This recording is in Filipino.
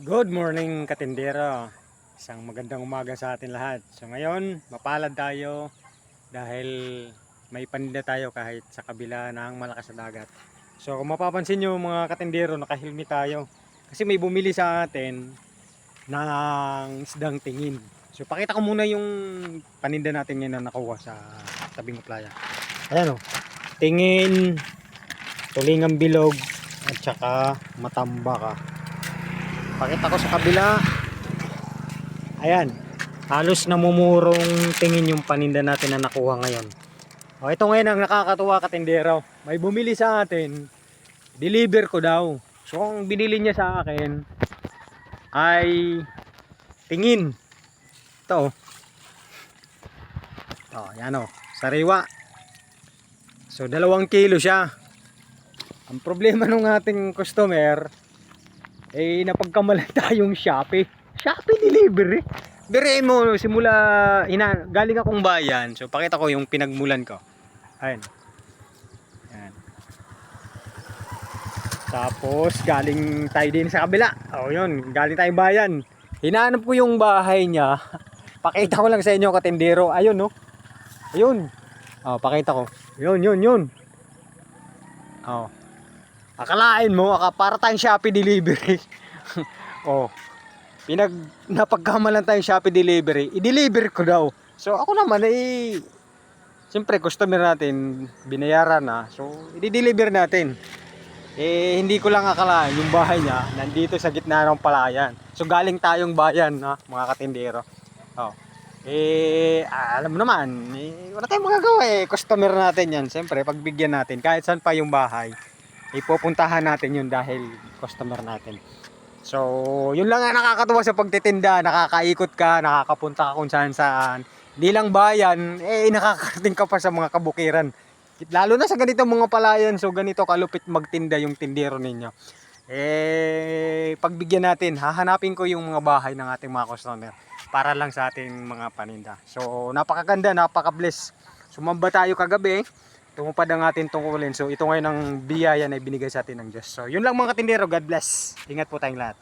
Good morning katindero. Isang magandang umaga sa atin lahat. So ngayon, mapalad tayo dahil may paninda tayo kahit sa kabila ng malakas na dagat. So kung mapapansin nyo mga katindero, nakahilmi tayo. Kasi may bumili sa atin ng isdang tingin. So pakita ko muna yung paninda natin ngayon na nakuha sa tabing playa. Ayan o, tingin, tulingang bilog, at saka matambaka. Pakita ko sa kabila. Ayan, halos namumurong tingin yung paninda natin na nakuha ngayon. O, ito ngayon ang nakakatuwa katindero. May bumili sa atin, deliver ko daw. So ang binili niya sa akin ay tingin. Ito o, yan o, sariwa. So 2 kilo siya. Ang problema ng ating customer napagkamalan tayong Shopee delivery. Biruin mo, simula galing akong bayan. So pakita ko yung pinagmulan ko. Ayun. Ayan. Tapos galing tayo din sa kabila. Oh, yun, galing tayong bayan. Hinahanap ko yung bahay niya. Pakita ko lang sa inyo katindero. Ayun, no. Ayun. Oh, pakita ko. Yun. Oh. Akalain mo, para tayong Shopee delivery. Oh, napagkamalan tayong Shopee delivery. I-deliver ko daw. So ako naman siyempre customer natin, binayaran na. So i-deliver natin. Hindi ko lang akalain yung bahay niya nandito sa gitna ng palayan. So galing tayong bayan, ha, mga katindero. Oh. Alam mo naman, wala tayong magagawa customer natin yan. Siyempre, pagbigyan natin kahit saan pa yung bahay. Ipupuntahan natin yun dahil customer natin. So yun lang ang nakakatuwa sa pagtitinda. Nakakaikot ka, nakakapunta ka kung saan saan. Hindi lang bayan, nakakarating ka pa sa mga kabukiran. Lalo na sa ganito mga palayan. So ganito kalupit magtinda yung tindero ninyo. Pagbigyan natin, hahanapin ko yung mga bahay ng ating mga customer para lang sa ating mga paninda. So napakaganda, napaka-bless. Sumamba tayo kagabi, tumupad ang ating tungkulin. So ito ngayon ang biyaya na ibinigay sa atin ng Diyos. So yun lang mga katindero, God bless. Ingat po tayong lahat.